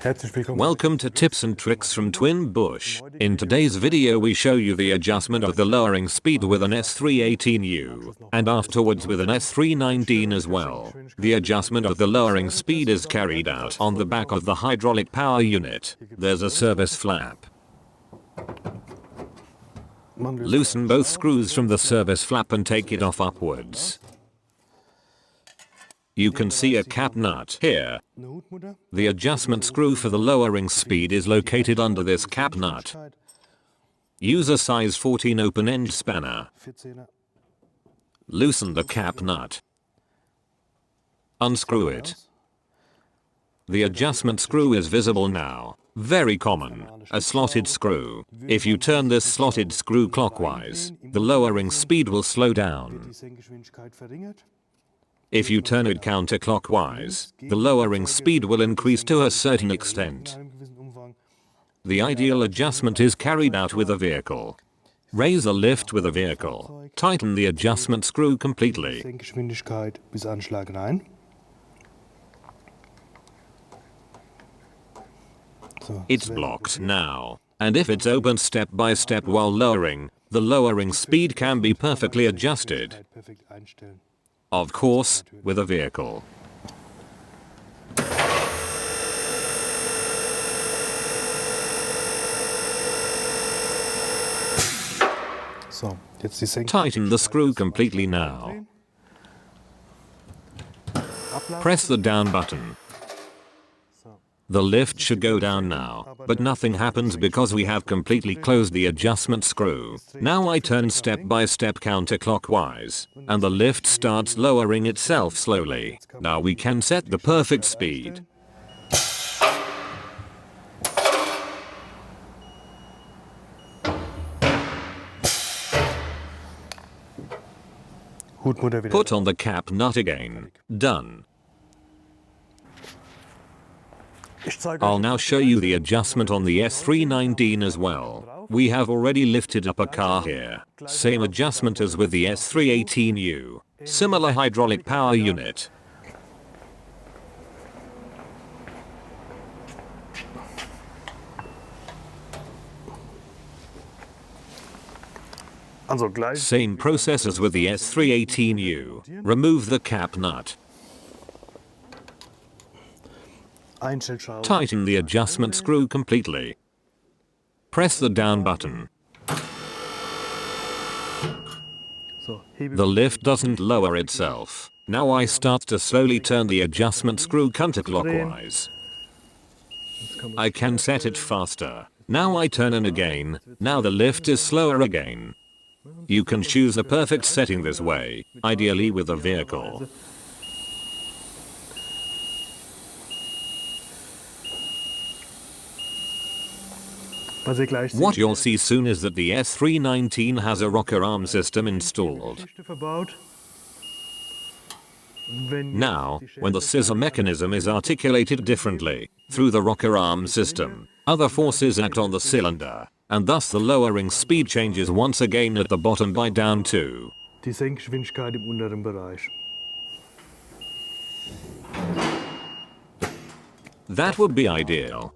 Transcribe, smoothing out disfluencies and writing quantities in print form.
Welcome to Tips and Tricks from Twin Busch. In today's video we show you the adjustment of the lowering speed with an S3-18U, and afterwards with an S3-19 as well. The adjustment of the lowering speed is carried out on the back of the hydraulic power unit. There's a service flap. Loosen both screws from the service flap and take it off upwards. You can see a cap nut here. The adjustment screw for the lowering speed is located under this cap nut. Use a size 14 open-end spanner. Loosen the cap nut. Unscrew it. The adjustment screw is visible now. Very common. A slotted screw. If you turn this slotted screw clockwise, the lowering speed will slow down. If you turn it counterclockwise, the lowering speed will increase to a certain extent. The ideal adjustment is carried out with a vehicle. Raise a lift with a vehicle. Tighten the adjustment screw completely. It's blocked now, and if it's opened step by step while lowering, the lowering speed can be perfectly adjusted. Of course, with a vehicle. Tighten the screw completely now. Press the down button. The lift should go down now, but nothing happens because we have completely closed the adjustment screw. Now I turn step by step counterclockwise, and the lift starts lowering itself slowly. Now we can set the perfect speed. Put on the cap nut again. Done. I'll now show you the adjustment on the S3-19 as well. We have already lifted up a car here. Same adjustment as with the S3-18U. Similar hydraulic power unit. Same process as with the S3-18U. Remove the cap nut. Tighten the adjustment screw completely. Press the down button. The lift doesn't lower itself. Now I start to slowly turn the adjustment screw counterclockwise. I can set it faster. Now I turn it again. Now the lift is slower again. You can choose a perfect setting this way, ideally with a vehicle. What you'll see soon is that the S3-19 has a rocker arm system installed. Now, when the scissor mechanism is articulated differently, through the rocker arm system, other forces act on the cylinder, and thus the lowering speed changes once again at the bottom by down 2. That would be ideal.